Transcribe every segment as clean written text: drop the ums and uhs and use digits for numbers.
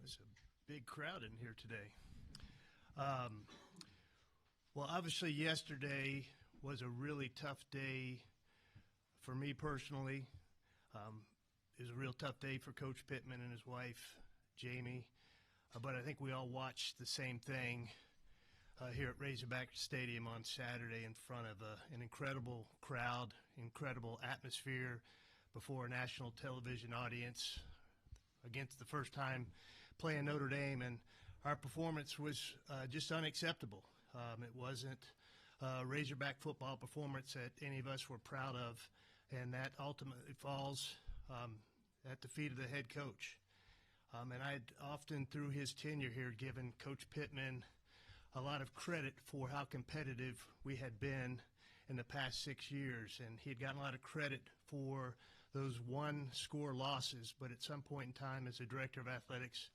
There's a big crowd in here today. Well, obviously yesterday was a really tough day for me personally. It was a real tough day for Coach Pittman and his wife, Jamie. But I think we all watched the same thing here at Razorback Stadium on Saturday in front of an incredible crowd, incredible atmosphere before a national television audience against the first time playing Notre Dame. And our performance was just unacceptable. It wasn't a Razorback football performance that any of us were proud of, and that ultimately falls at the feet of the head coach. And I'd often, through his tenure here, given Coach Pittman a lot of credit for how competitive we had been in the past 6 years. And he had gotten a lot of credit for those one-score losses, but at some point in time as a director of athletics,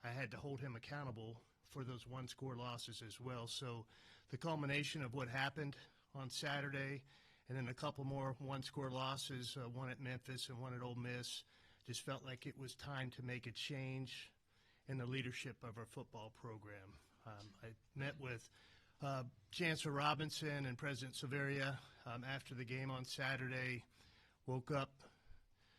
I had to hold him accountable for those one-score losses as well. So the culmination of what happened on Saturday and then a couple more one-score losses, one at Memphis and one at Ole Miss, just felt like it was time to make a change in the leadership of our football program. I met with Chancellor Robinson and President Silveria after the game on Saturday, woke up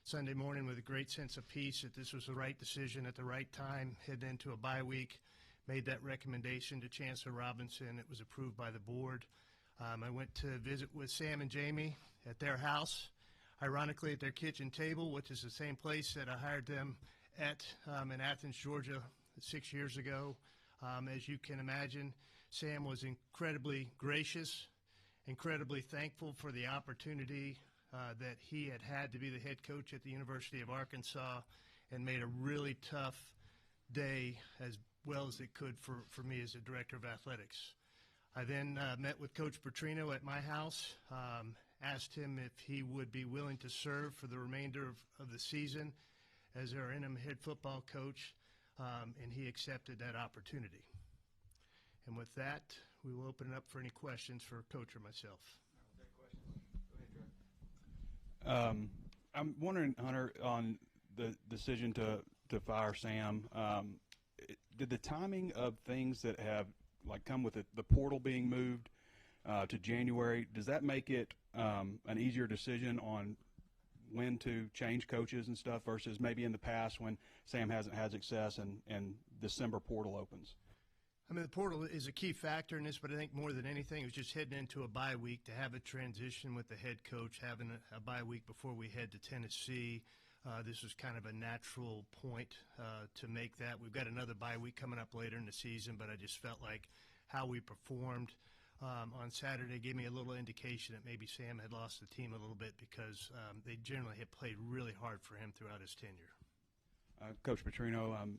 Sunday morning with a great sense of peace that this was the right decision at the right time, heading into a bye week, made that recommendation to Chancellor Robinson. It was approved by the board. I went to visit with Sam and Jamie at their house, ironically at their kitchen table, which is the same place that I hired them at in Athens, Georgia 6 years ago. As you can imagine, Sam was incredibly gracious, incredibly thankful for the opportunity that he had to be the head coach at the University of Arkansas, and made a really tough day as well as it could for me as the director of athletics. I then met with Coach Petrino at my house, asked him if he would be willing to serve for the remainder of the season as our interim head football coach, and he accepted that opportunity. And with that, we will open it up for any questions for Coach or myself. I'm wondering, Hunter, on the decision to fire Sam, did the timing of things that have come with the portal being moved to January, does that make it an easier decision on when to change coaches and stuff versus maybe in the past when Sam hasn't had success and December portal opens? I mean, the portal is a key factor in this, but I think more than anything, it was just heading into a bye week to have a transition with the head coach, having a bye week before we head to Tennessee. This was kind of a natural point to make that. We've got another bye week coming up later in the season, but I just felt like how we performed on Saturday gave me a little indication that maybe Sam had lost the team a little bit because they generally had played really hard for him throughout his tenure. Coach Petrino, I'm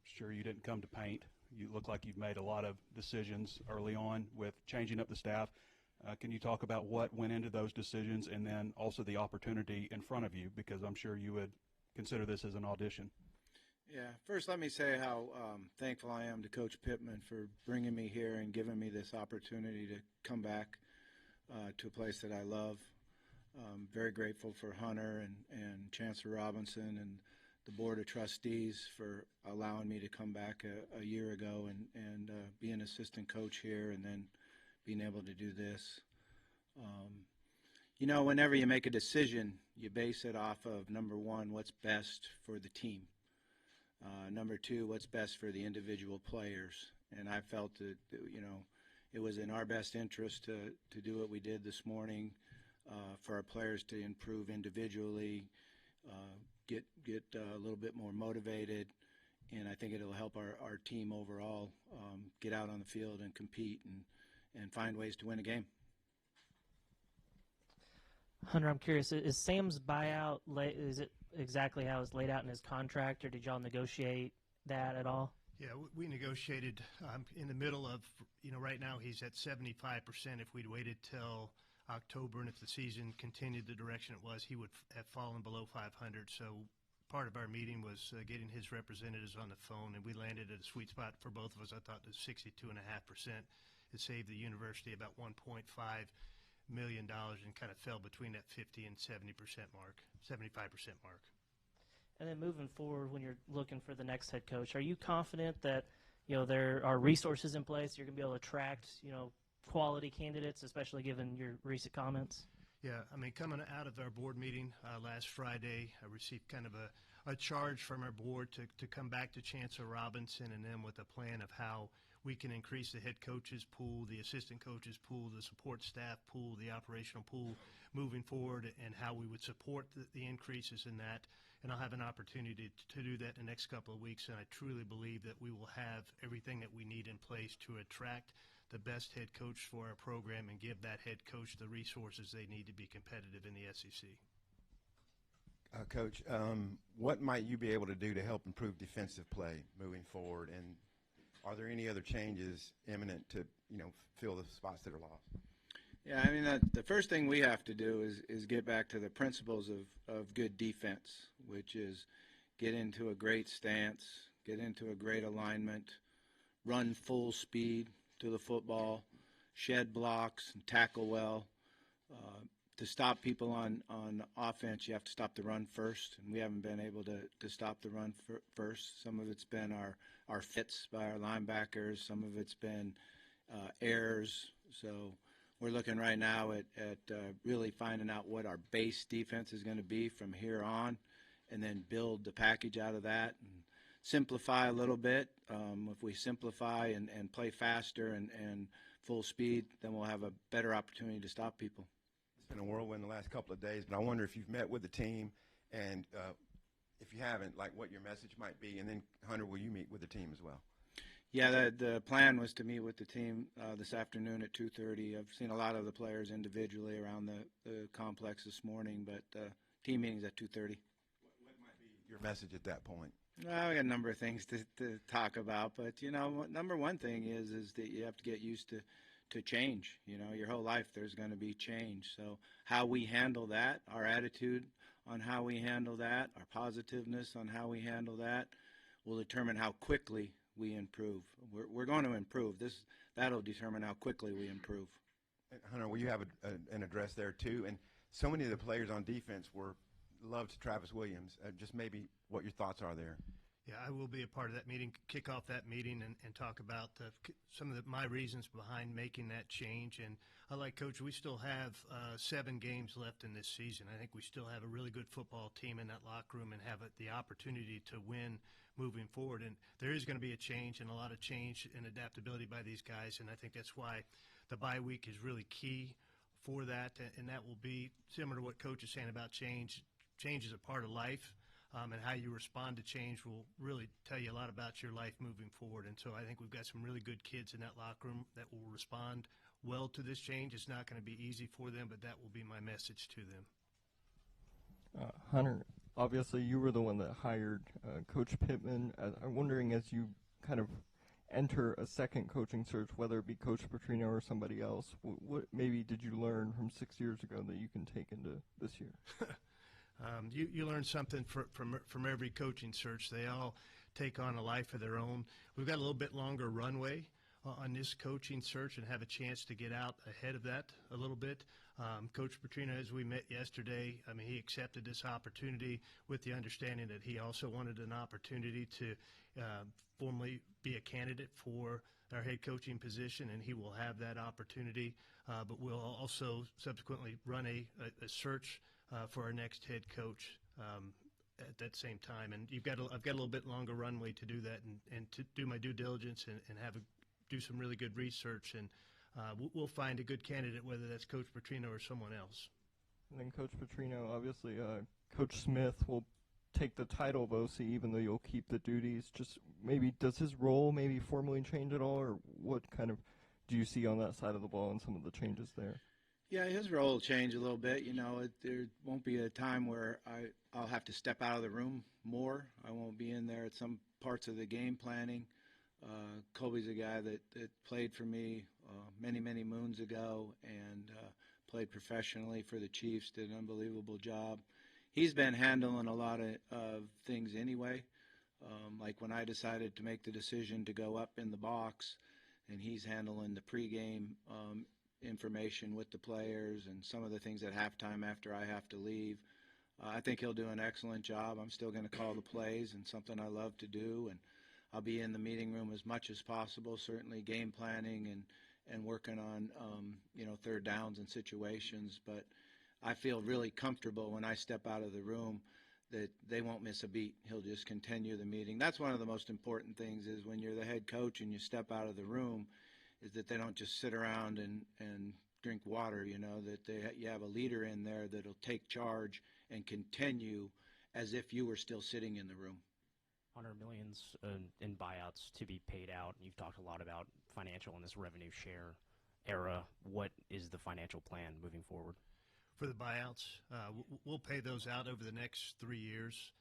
sure you didn't come to paint. You look like you've made a lot of decisions early on with changing up the staff. Can you talk about what went into those decisions and then also the opportunity in front of you, because I'm sure you would consider this as an audition? Yeah, first let me say how thankful I am to Coach Pittman for bringing me here and giving me this opportunity to come back to a place that I love. Very grateful for Hunter and Chancellor Robinson and the Board of Trustees for allowing me to come back a year ago and be an assistant coach here and then being able to do this. You know, whenever you make a decision, you base it off of, number one, what's best for the team. Number two, what's best for the individual players. And I felt that, you know, it was in our best interest to do what we did this morning for our players to improve individually, get a little bit more motivated, and I think it'll help our team overall get out on the field and compete and find ways to win a game. Hunter, I'm curious, is Sam's buyout, is it exactly how it's laid out in his contract, or did y'all negotiate that at all? Yeah, we negotiated in the middle of, you know, right now he's at 75%. If we'd waited till October and if the season continued the direction it was, he would have fallen below 500. So part of our meeting was getting his representatives on the phone, and we landed at a sweet spot for both of us. I thought it was 62.5%. It saved the university about $1.5 million and kind of fell between that 50 and 70% mark, 75% mark. And then moving forward, when you're looking for the next head coach, are you confident that there are resources in place, you're going to be able to attract quality candidates, especially given your recent comments? Yeah, I mean, coming out of our board meeting last Friday, I received kind of a charge from our board to come back to Chancellor Robinson and then with a plan of how we can increase the head coaches pool, the assistant coaches pool, the support staff pool, the operational pool moving forward, and how we would support the increases in that. And I'll have an opportunity to do that in the next couple of weeks, and I truly believe that we will have everything that we need in place to attract the best head coach for our program and give that head coach the resources they need to be competitive in the SEC. Coach, what might you be able to do to help improve defensive play moving forward, and are there any other changes imminent to fill the spots that are lost? Yeah, I mean, the first thing we have to do is get back to the principles of good defense, which is get into a great stance, get into a great alignment, run full speed to the football, shed blocks, and tackle well. To stop people on offense, you have to stop the run first, and we haven't been able to stop the run first. Some of it's been our fits by our linebackers. Some of it's been errors. So we're looking right now at really finding out what our base defense is going to be from here on, and then build the package out of that and simplify a little bit. If we simplify and play faster and full speed, then we'll have a better opportunity to stop people. It's been a whirlwind the last couple of days, but I wonder if you've met with the team, and if you haven't, like what your message might be, and then, Hunter, will you meet with the team as well? Yeah, the plan was to meet with the team this afternoon at 2:30. I've seen a lot of the players individually around the complex this morning, but team meeting's at 2:30. What might be your message at that point? Well, we got a number of things to talk about, but number one thing is that you have to get used to change. Your whole life there's going to be change. So how we handle that, our attitude on how we handle that, our positiveness on how we handle that, will determine how quickly we improve. We're going to improve. That'll determine how quickly we improve. And Hunter, will you have an address there too? And so many of the players on defense loved Travis Williams. Just maybe what your thoughts are there. Yeah, I will be a part of that meeting, kick off that meeting, and talk about some of my reasons behind making that change. And like Coach, we still have 7 games left in this season. I think we still have a really good football team in that locker room and have the opportunity to win moving forward. And there is going to be a change and a lot of change and adaptability by these guys, and I think that's why the bye week is really key for that, and that will be similar to what Coach is saying about change. Change is a part of life. And how you respond to change will really tell you a lot about your life moving forward. And so I think we've got some really good kids in that locker room that will respond well to this change. It's not going to be easy for them, but that will be my message to them. Hunter, obviously you were the one that hired Coach Pittman. I'm wondering, as you kind of enter a second coaching search, whether it be Coach Petrino or somebody else, what maybe did you learn from 6 years ago that you can take into this year? You learn something from every coaching search. They all take on a life of their own. We've got a little bit longer runway on this coaching search and have a chance to get out ahead of that a little bit. Coach Petrino, as we met yesterday, I mean, he accepted this opportunity with the understanding that he also wanted an opportunity to formally be a candidate for our head coaching position, and he will have that opportunity. But we'll also subsequently run a search for our next head coach at that same time. And I've got a little bit longer runway to do that and to do my due diligence and do some really good research. And we'll find a good candidate, whether that's Coach Petrino or someone else. And then Coach Petrino, obviously Coach Smith will take the title of OC even though you'll keep the duties. Just maybe does his role maybe formally change at all, or what kind of do you see on that side of the ball and some of the changes there? Yeah, his role will change a little bit. There won't be a time where I'll have to step out of the room more. I won't be in there at some parts of the game planning. Kobe's a guy that played for me many, many moons ago and played professionally for the Chiefs, did an unbelievable job. He's been handling a lot of things anyway, like when I decided to make the decision to go up in the box, and he's handling the pregame information with the players and some of the things at halftime after I have to leave. I think he'll do an excellent job. I'm still going to call the plays, and something I love to do, and I'll be in the meeting room as much as possible, certainly game planning and working on, third downs and situations. But I feel really comfortable when I step out of the room that they won't miss a beat. He'll just continue the meeting. That's one of the most important things is when you're the head coach and you step out of the room is that they don't just sit around and drink water, that you have a leader in there that'll take charge and continue as if you were still sitting in the room. $100 million in buyouts to be paid out. You've talked a lot about financial in this revenue share era. What is the financial plan moving forward? For the buyouts, we'll pay those out over the next 3 years,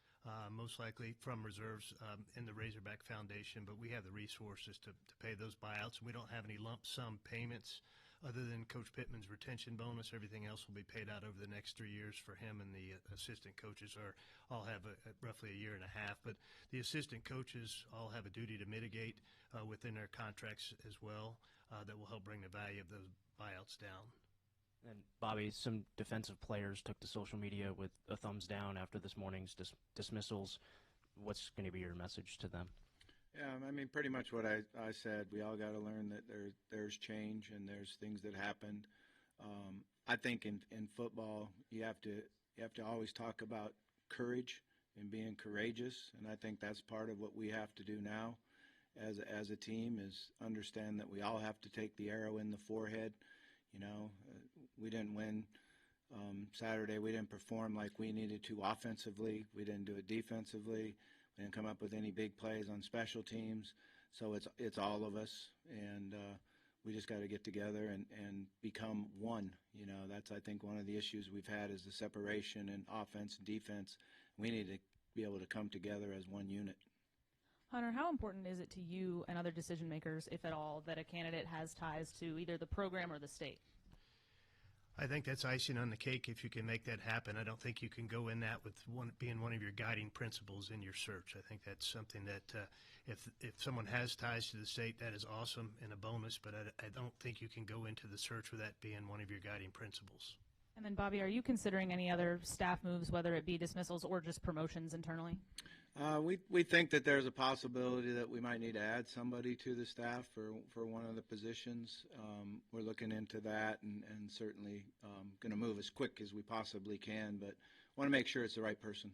most likely from reserves in the Razorback Foundation, but we have the resources to pay those buyouts. We don't have any lump sum payments other than Coach Pittman's retention bonus. Everything else will be paid out over the next 3 years for him, and the assistant coaches all have roughly a year and a half. But the assistant coaches all have a duty to mitigate within their contracts as well that will help bring the value of those buyouts down. And Bobby, some defensive players took to social media with a thumbs down after this morning's dismissals. What's going to be your message to them? Yeah, I mean, pretty much what I said. We all got to learn that there's change and there's things that happened. I think in football you have to always talk about courage and being courageous, and I think that's part of what we have to do now as a team is understand that we all have to take the arrow in the forehead. We didn't win Saturday. We didn't perform like we needed to offensively. We didn't do it defensively. We didn't come up with any big plays on special teams. So it's all of us, and we just got to get together and become one. That's, I think, one of the issues we've had is the separation in offense and defense. We need to be able to come together as one unit. Hunter, how important is it to you and other decision makers, if at all, that a candidate has ties to either the program or the state? I think that's icing on the cake if you can make that happen. I don't think you can go in that with being one of your guiding principles in your search. I think that's something that if someone has ties to the state, that is awesome and a bonus, but I don't think you can go into the search with that being one of your guiding principles. And then, Bobby, are you considering any other staff moves, whether it be dismissals or just promotions internally? We think that there's a possibility that we might need to add somebody to the staff for one of the positions. We're looking into that and certainly going to move as quick as we possibly can, but want to make sure it's the right person.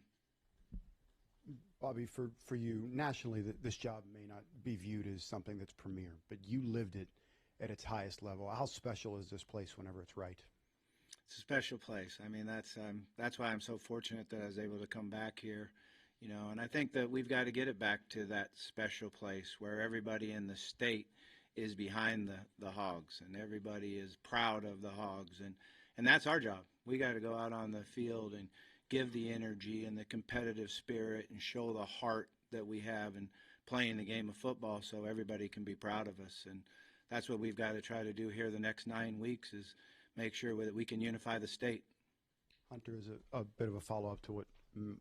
Bobby, for you, nationally, this job may not be viewed as something that's premier, but you lived it at its highest level. How special is this place whenever it's right? It's a special place. I mean, that's why I'm so fortunate that I was able to come back here. And I think that we've got to get it back to that special place where everybody in the state is behind the Hogs and everybody is proud of the Hogs. And that's our job. We got to go out on the field and give the energy and the competitive spirit and show the heart that we have in playing the game of football so everybody can be proud of us. And that's what we've got to try to do here the next 9 weeks is make sure that we can unify the state. Hunter, is a bit of a follow-up to what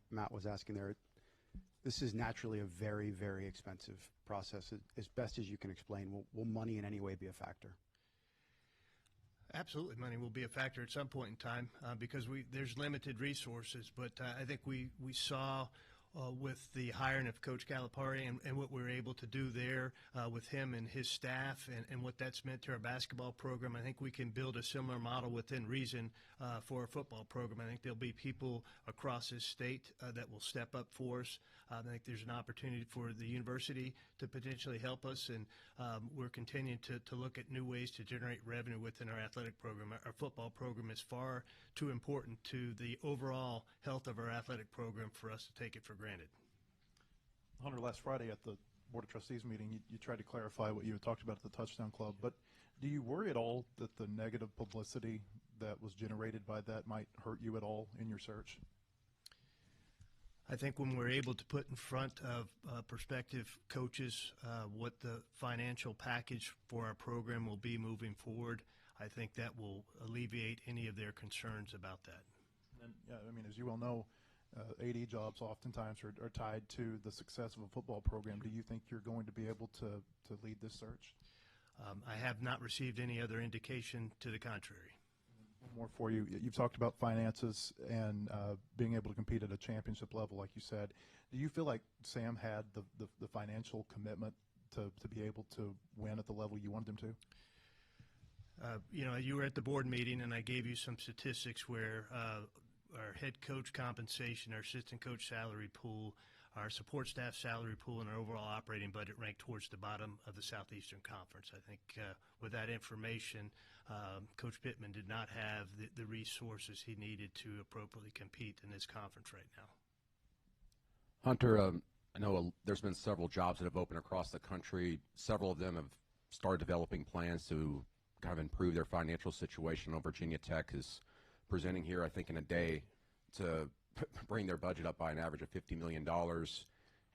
Matt was asking there. This is naturally a very, very expensive process. As best as you can explain, will money in any way be a factor? Absolutely, money will be a factor at some point in time because there's limited resources. But I think we saw with the hiring of Coach Calipari and what we were able to do there with him and his staff and what that's meant to our basketball program. I think we can build a similar model within reason for our football program. I think there'll be people across this state that will step up for us. I think there's an opportunity for the university to potentially help us, and we're continuing to look at new ways to generate revenue within our athletic program. Our football program is far too important to the overall health of our athletic program for us to take it for granted. Hunter, last Friday at the Board of Trustees meeting, you tried to clarify what you had talked about at the Touchdown Club, but do you worry at all that the negative publicity that was generated by that might hurt you at all in your search? I think when we're able to put in front of prospective coaches what the financial package for our program will be moving forward, I think that will alleviate any of their concerns about that. And, yeah, I mean, as you well know, AD jobs oftentimes are tied to the success of a football program. Do you think you're going to be able to lead this search? I have not received any other indication to the contrary. One more for you. You've talked about finances and being able to compete at a championship level, like you said. Do you feel like Sam had the financial commitment to be able to win at the level you wanted him to? You were at the board meeting, and I gave you some statistics where our head coach compensation, our assistant coach salary pool, our support staff salary pool, and our overall operating budget ranked towards the bottom of the Southeastern Conference. I think with that information, Coach Pittman did not have the resources he needed to appropriately compete in this conference right now. Hunter, I know there's been several jobs that have opened across the country. Several of them have started developing plans to kind of improve their financial situation. Virginia Tech is presenting here, I think, in a day to bring their budget up by an average of $50 million.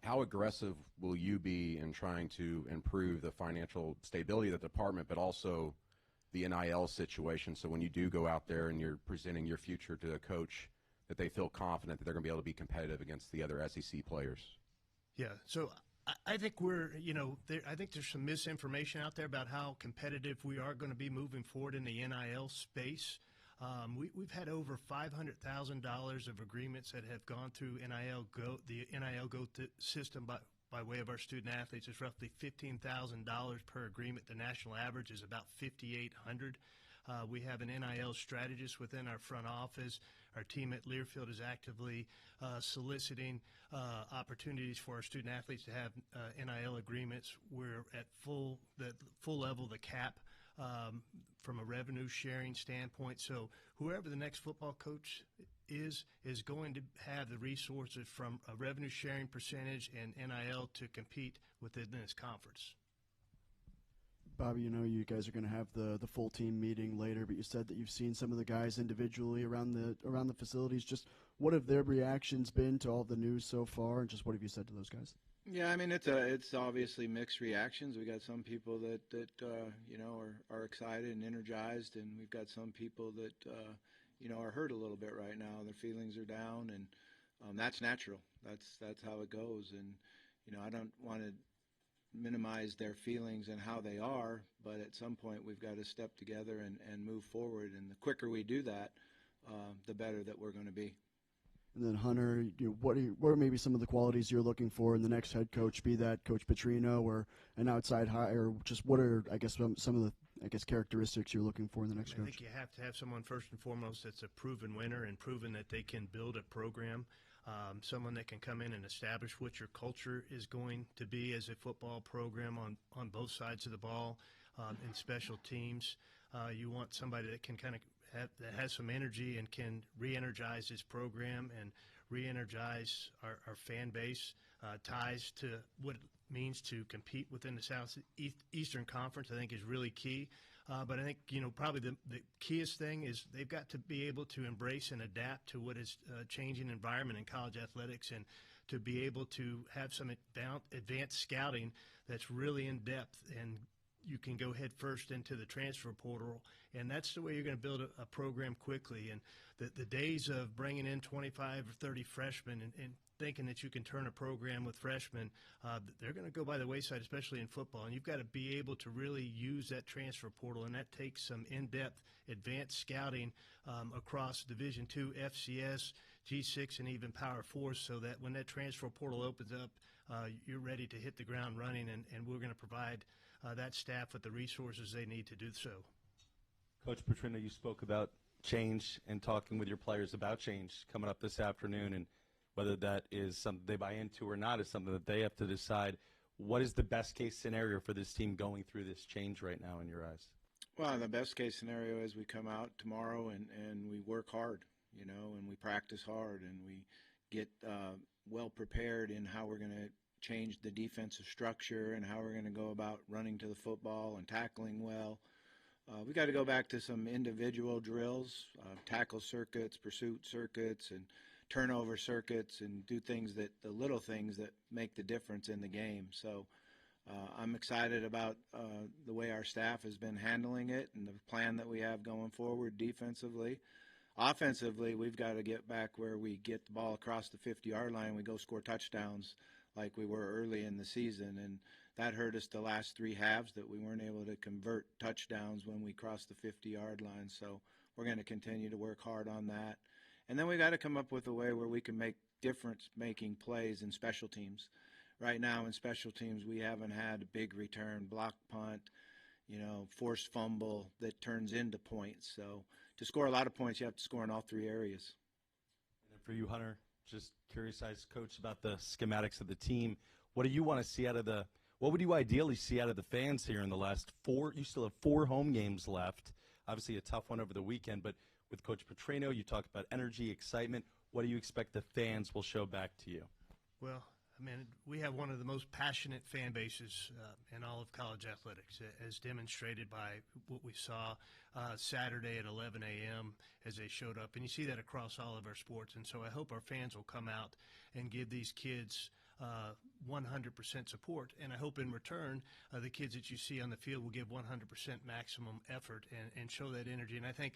How aggressive will you be in trying to improve the financial stability of the department, but also the NIL situation, so when you do go out there and you're presenting your future to a coach, that they feel confident that they're going to be able to be competitive against the other SEC players? Yeah, so I think I think there's some misinformation out there about how competitive we are going to be moving forward in the NIL space. We've had over $500,000 of agreements that have gone through the NIL Go system by way of our student athletes. It's roughly $15,000 per agreement. The national average is about $5,800. We have an NIL strategist within our front office. Our team at Learfield is actively soliciting opportunities for our student athletes to have NIL agreements. We're at full level, the cap, from a revenue sharing standpoint. So whoever the next football coach is going to have the resources from a revenue sharing percentage and NIL to compete within this conference. Bobby, you guys are going to have the full team meeting later, but you said that you've seen some of the guys individually around the facilities. Just what have their reactions been to all the news so far, and just what have you said to those guys? Yeah, I mean it's obviously mixed reactions. We got some people that are excited and energized, and we've got some people that are hurt a little bit right now. Their feelings are down, and that's natural. That's how it goes. And I don't want to minimize their feelings and how they are, but at some point we've got to step together and move forward. And the quicker we do that, the better that we're going to be. And then Hunter, what are maybe some of the qualities you're looking for in the next head coach? Be that Coach Petrino or an outside hire, just what are some of the characteristics you're looking for in the next coach? I think you have to have someone first and foremost that's a proven winner and proven that they can build a program. Someone that can come in and establish what your culture is going to be as a football program on both sides of the ball, in special teams. You want somebody that can that has some energy and can re-energize this program and re-energize our fan base, ties to what it means to compete within the Southeastern Conference, I think is really key. But I think, probably the keyest thing is they've got to be able to embrace and adapt to what is a changing environment in college athletics, and to be able to have some advanced scouting that's really in depth, and you can go head first into the transfer portal, and that's the way you're going to build a program quickly. And the days of bringing in 25 or 30 freshmen and thinking that you can turn a program with freshmen, they're going to go by the wayside, especially in football. And you've got to be able to really use that transfer portal, and that takes some in-depth advanced scouting across Division II, FCS, G6, and even Power 4, so that when that transfer portal opens up, you're ready to hit the ground running, and we're going to provide that staff with the resources they need to do so. Coach Petrino, you spoke about change and talking with your players about change coming up this afternoon, and whether that is something they buy into or not is something that they have to decide. What is the best case scenario for this team going through this change right now in your eyes? Well, the best case scenario is we come out tomorrow and we work hard, and we practice hard, and we get well prepared in how we're going to change the defensive structure and how we're going to go about running to the football and tackling well. We got to go back to some individual drills, tackle circuits, pursuit circuits, and turnover circuits, and do the little things that make the difference in the game. So I'm excited about the way our staff has been handling it and the plan that we have going forward defensively. Offensively, we've got to get back where we get the ball across the 50-yard line and we go score touchdowns like we were early in the season, and that hurt us the last three halves, that we weren't able to convert touchdowns when we crossed the 50-yard line. So we're going to continue to work hard on that. And then we got to come up with a way where we can make difference-making plays in special teams. Right now in special teams, we haven't had a big return, block punt, forced fumble that turns into points. So to score a lot of points, you have to score in all three areas. And then for you, Hunter, just curious as coach about the schematics of the team. What do you want to see what would you ideally see out of the fans here in the last 4? You still have 4 home games left. Obviously a tough one over the weekend, but with Coach Petrino, you talk about energy, excitement. What do you expect the fans will show back to you? Well, we have one of the most passionate fan bases in all of college athletics, as demonstrated by what we saw Saturday at 11 a.m. as they showed up. And you see that across all of our sports. And so I hope our fans will come out and give these kids 100% support. And I hope in return, the kids that you see on the field will give 100% maximum effort and show that energy. And I think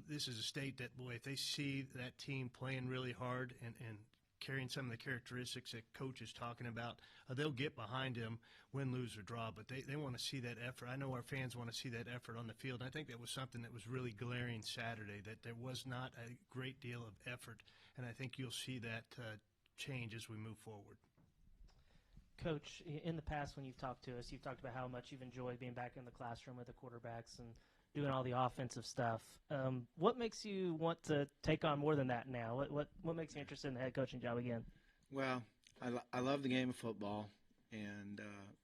this is a state that, boy, if they see that team playing really hard and carrying some of the characteristics that Coach is talking about, they'll get behind him, win, lose, or draw. But they want to see that effort. I know our fans want to see that effort on the field. And I think that was something that was really glaring Saturday, that there was not a great deal of effort. And I think you'll see that change as we move forward. Coach, in the past when you've talked to us, you've talked about how much you've enjoyed being back in the classroom with the quarterbacks and doing all the offensive stuff. What makes you want to take on more than that now? What makes you interested in the head coaching job again? Well, I love the game of football, and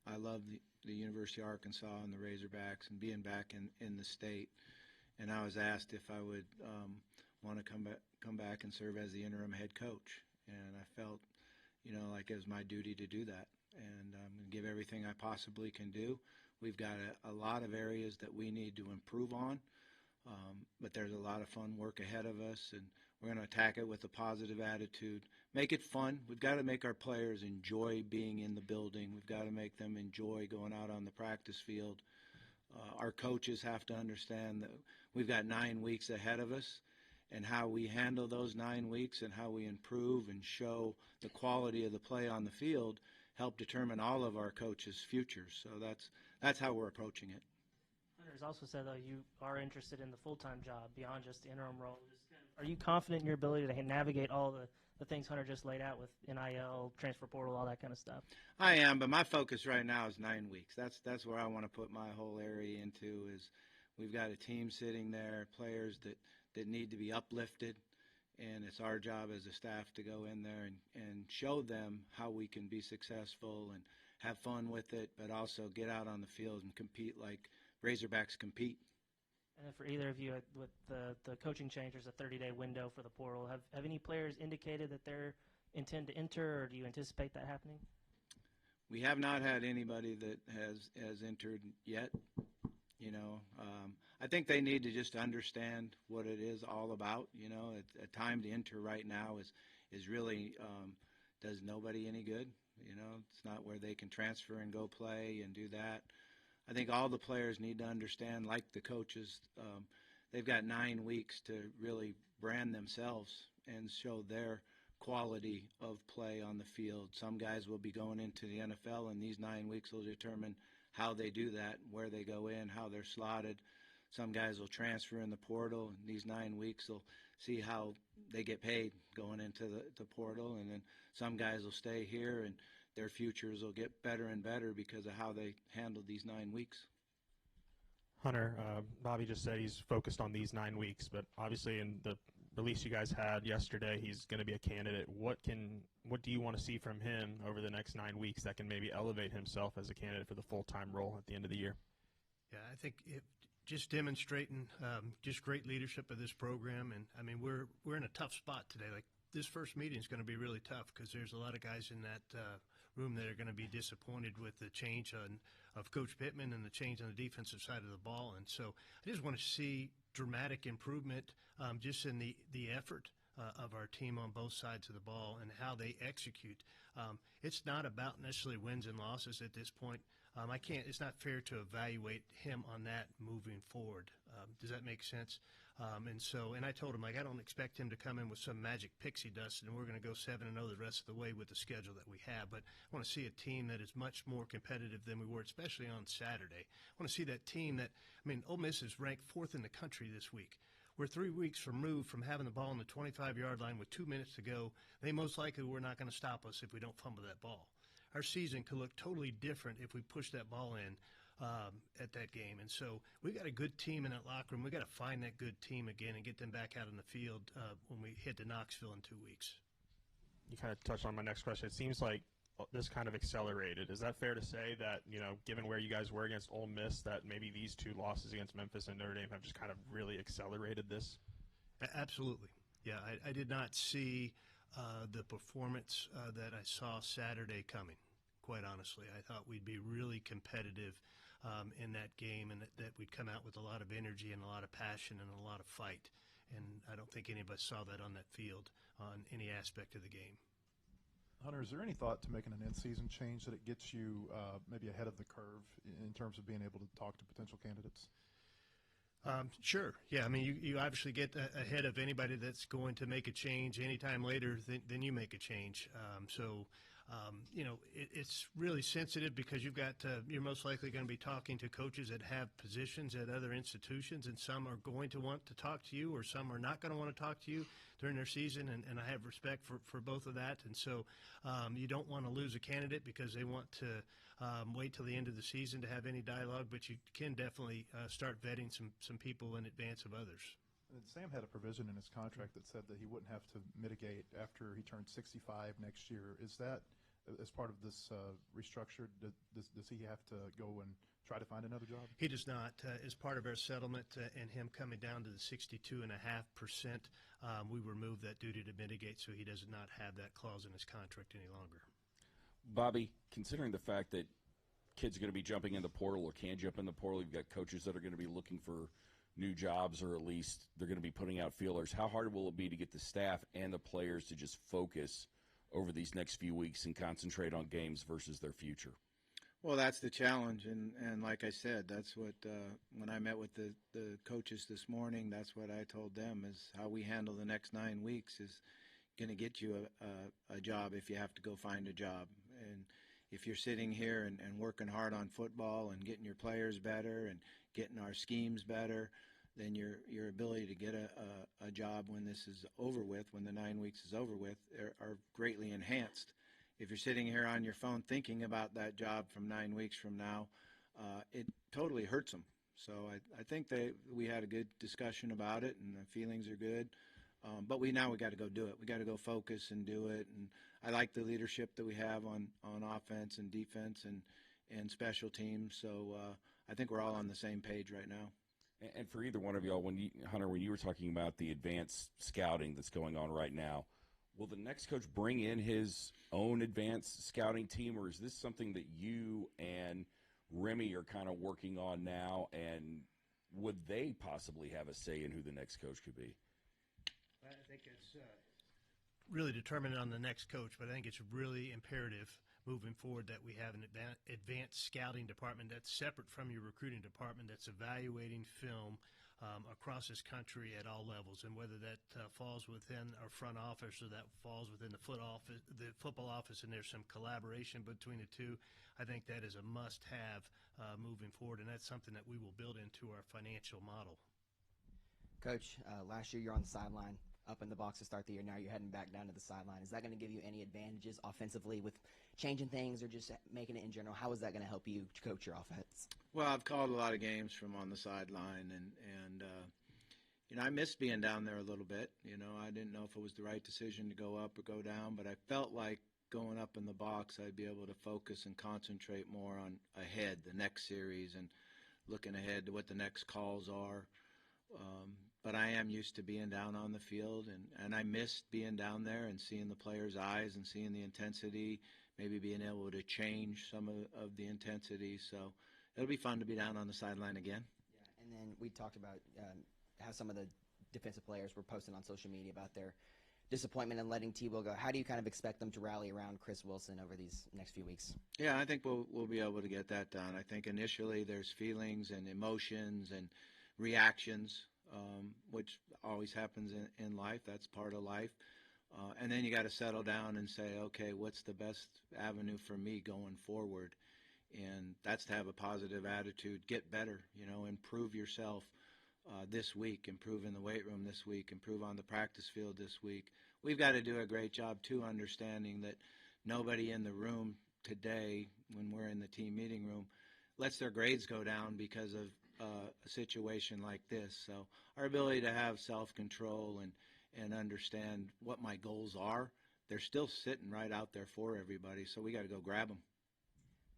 I love the University of Arkansas and the Razorbacks and being back in the state. And I was asked if I would want to come back and serve as the interim head coach, and I felt, like it was my duty to do that. And I'm going to give everything I possibly can do. We've got a lot of areas that we need to improve on, but there's a lot of fun work ahead of us, and we're going to attack it with a positive attitude. Make it fun. We've got to make our players enjoy being in the building. We've got to make them enjoy going out on the practice field. Our coaches have to understand that we've got 9 weeks ahead of us, and how we handle those 9 weeks and how we improve and show the quality of the play on the field help determine all of our coaches' futures. So that's how we're approaching it. Hunter's also said, though, you are interested in the full-time job beyond just the interim role. Are you confident in your ability to navigate all the things Hunter just laid out with NIL, transfer portal, all that kind of stuff? I am, but my focus right now is 9 weeks. That's where I want to put my whole area into. Is we've got a team sitting there, players that need to be uplifted, and it's our job as a staff to go in there and show them how we can be successful and have fun with it, but also get out on the field and compete like Razorbacks compete. And then for either of you, with the coaching change, there's a 30-day window for the portal. Have any players indicated that they intend to enter, or do you anticipate that happening? We have not had anybody that has entered yet. I think they need to just understand what it is all about. A time to enter right now is really does nobody any good. It's not where they can transfer and go play and do that. I think all the players need to understand, like the coaches, they've got 9 weeks to really brand themselves and show their quality of play on the field. Some guys will be going into the NFL, and these 9 weeks will determine how they do that, where they go in, how they're slotted. Some guys will transfer in the portal, and these 9 weeks will see how they get paid going into the portal. And then some guys will stay here, and their futures will get better and better because of how they handled these 9 weeks. Hunter, Bobby just said he's focused on these 9 weeks, but obviously in the release you guys had yesterday, he's going to be a candidate. What do you want to see from him over the next 9 weeks that can maybe elevate himself as a candidate for the full-time role at the end of the year? Yeah, I think just demonstrating just great leadership of this program, and we're in a tough spot today. Like, this first meeting is going to be really tough because there's a lot of guys in that room that are going to be disappointed with the change of Coach Pittman and the change on the defensive side of the ball. And so I just want to see dramatic improvement just in the effort of our team on both sides of the ball and how they execute. It's not about necessarily wins and losses at this point. It's not fair to evaluate him on that moving forward. Does that make sense? And I told him, I don't expect him to come in with some magic pixie dust and we're going to go 7-0 the rest of the way with the schedule that we have. But I want to see a team that is much more competitive than we were, especially on Saturday. I want to see that team Ole Miss is ranked 4th in the country this week. we're 3 weeks removed from having the ball on the 25-yard line with 2 minutes to go. They most likely were not going to stop us if we don't fumble that ball. Our season could look totally different if we push that ball in at that game. And so we got a good team in that locker room. We got to find that good team again and get them back out on the field when we head to Knoxville in 2 weeks. You kind of touched on my next question. It seems like this kind of accelerated. Is that fair to say that, given where you guys were against Ole Miss, that maybe these 2 losses against Memphis and Notre Dame have just kind of really accelerated this? Absolutely. Yeah, I did not see the performance that I saw Saturday coming, quite honestly. I thought we'd be really competitive in that game and that we'd come out with a lot of energy and a lot of passion and a lot of fight. And I don't think any of us saw that on that field on any aspect of the game. Hunter, is there any thought to making an in-season change that it gets you maybe ahead of the curve in terms of being able to talk to potential candidates? Sure. Yeah, I mean, you obviously get ahead of anybody that's going to make a change anytime later than you make a change. It's really sensitive because you're most likely going to be talking to coaches that have positions at other institutions, and some are going to want to talk to you or some are not going to want to talk to you during their season, and I have respect for both of that. And so you don't want to lose a candidate because they want to wait till the end of the season to have any dialogue, but you can definitely start vetting some people in advance of others. And Sam had a provision in his contract that said that he wouldn't have to mitigate after he turned 65 next year. Is that, as part of this restructure, does he have to go and try to find another job? He does not. As part of our settlement and him coming down to the 62.5%, we removed that duty to mitigate, so he does not have that clause in his contract any longer. Bobby, considering the fact that kids are going to be jumping in the portal or can jump in the portal, you've got coaches that are going to be looking for new jobs, or at least they're going to be putting out feelers. How hard will it be to get the staff and the players to just focus over these next few weeks and concentrate on games versus their future? Well, that's the challenge, and like I said, that's what when I met with the coaches this morning, that's what I told them is how we handle the next 9 weeks is going to get you a job if you have to go find a job. And if you're sitting here and working hard on football and getting your players better and getting our schemes better, then your ability to get a job when this is over with, when the 9 weeks is over with, are greatly enhanced. If you're sitting here on your phone thinking about that job from 9 weeks from now, it totally hurts them. So I think we had a good discussion about it, and the feelings are good. But we got to go do it. We got to go focus and do it. And I like the leadership that we have on offense and defense and special teams. So I think we're all on the same page right now. And for either one of y'all, Hunter, when you were talking about the advanced scouting that's going on right now, will the next coach bring in his own advanced scouting team, or is this something that you and Remy are kind of working on now, and would they possibly have a say in who the next coach could be? I think it's really determined on the next coach, but I think it's really imperative moving forward that we have an advanced scouting department that's separate from your recruiting department, that's evaluating film across this country at all levels, and whether that falls within our front office or that falls within the football office, and there's some collaboration between the two, I think that is a must-have moving forward, and that's something that we will build into our financial model. Coach, last year you're on the sideline, up in the box to start the year. Now you're heading back down to the sideline. Is that going to give you any advantages offensively with changing things or just making it in general? How is that going to help you coach your offense? Well, I've called a lot of games from on the sideline, and I missed being down there a little bit. I didn't know if it was the right decision to go up or go down, but I felt like going up in the box, I'd be able to focus and concentrate more on ahead, the next series, and looking ahead to what the next calls are. But I am used to being down on the field, and I missed being down there and seeing the players' eyes and seeing the intensity, maybe being able to change some of the intensity. So it'll be fun to be down on the sideline again. Yeah, and then we talked about how some of the defensive players were posting on social media about their disappointment in letting T-Will go. How do you kind of expect them to rally around Chris Wilson over these next few weeks? Yeah, I think we'll be able to get that done. I think initially there's feelings and emotions and reactions, which always happens in life. That's part of life. And then you got to settle down and say, okay, what's the best avenue for me going forward? And that's to have a positive attitude, get better, improve yourself. this week, improve in the weight room this week, improve on the practice field this week. We've got to do a great job, too, understanding that nobody in the room today, when we're in the team meeting room, lets their grades go down because of a situation like this. So our ability to have self-control and understand what my goals are, they're still sitting right out there for everybody, so we got to go grab them.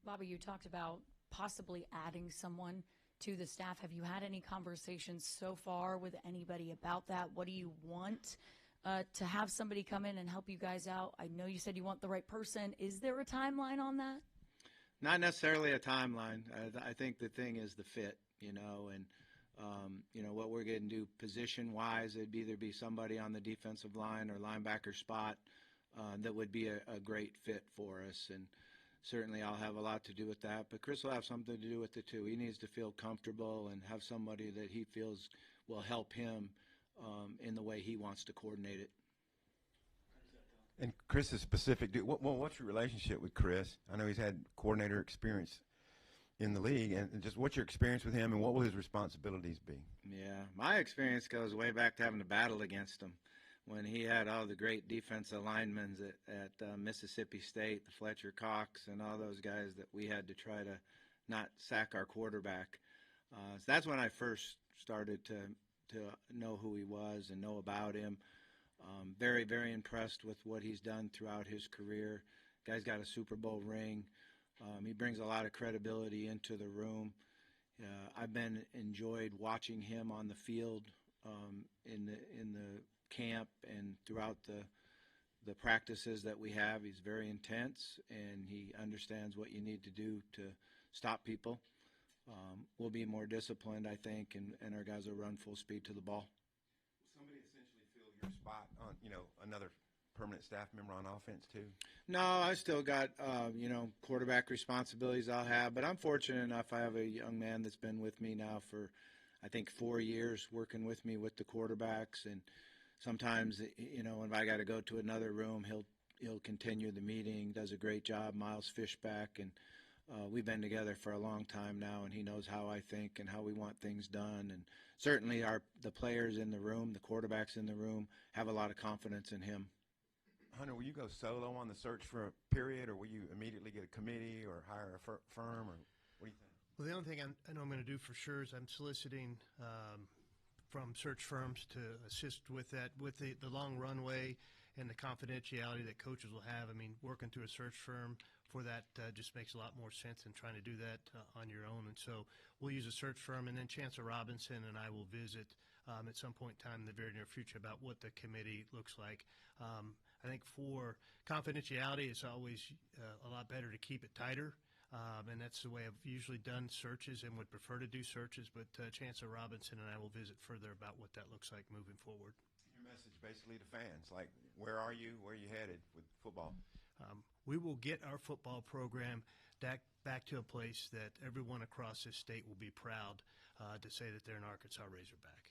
Bobby, you talked about possibly adding someone to the staff. Have you had any conversations so far with anybody about that? What do you want to have somebody come in and help you guys out? I know you said you want the right person. Is there a timeline on that? Not necessarily a timeline. I think the thing is the fit, and what we're going to do position-wise, it'd either be somebody on the defensive line or linebacker spot that would be a great fit for us. And certainly I'll have a lot to do with that, but Chris will have something to do with it too. He needs to feel comfortable and have somebody that he feels will help him in the way he wants to coordinate it. And Chris is specific. What's your relationship with Chris? I know he's had coordinator experience in the league, and just what's your experience with him, and what will his responsibilities be? Yeah, my experience goes way back to having to battle against him when he had all the great defensive linemen at Mississippi State, the Fletcher Cox, and all those guys that we had to try to not sack our quarterback. So that's when I first started to know who he was and know about him. Very, very impressed with what he's done throughout his career. Guy's got a Super Bowl ring. He brings a lot of credibility into the room. I've been enjoyed watching him on the field in the camp and throughout the practices that we have. He's very intense, and he understands what you need to do to stop people. We'll be more disciplined, I think, and our guys will run full speed to the ball. Somebody essentially fill your spot on, another permanent staff member on offense too? No, I still got, quarterback responsibilities I'll have, but I'm fortunate enough I have a young man that's been with me now for, I think, 4 years, working with me with the quarterbacks, and sometimes, if I got to go to another room, he'll continue the meeting, does a great job, Miles Fishback, and we've been together for a long time now, and he knows how I think and how we want things done, and certainly the players in the room, the quarterbacks in the room, have a lot of confidence in him. Hunter, will you go solo on the search for a period, or will you immediately get a committee or hire a firm, or what do you think? Well, the only thing I know I'm going to do for sure is I'm soliciting from search firms to assist with that, with the long runway and the confidentiality that coaches will have. I mean, working through a search firm for that just makes a lot more sense than trying to do that on your own. And so we'll use a search firm, and then Chancellor Robinson and I will visit at some point in time in the very near future about what the committee looks like. I think for confidentiality, it's always a lot better to keep it tighter. And that's the way I've usually done searches and would prefer to do searches, but Chancellor Robinson and I will visit further about what that looks like moving forward. Your message basically to fans, like, where are you headed with football? We will get our football program back to a place that everyone across this state will be proud to say that they're an Arkansas Razorback.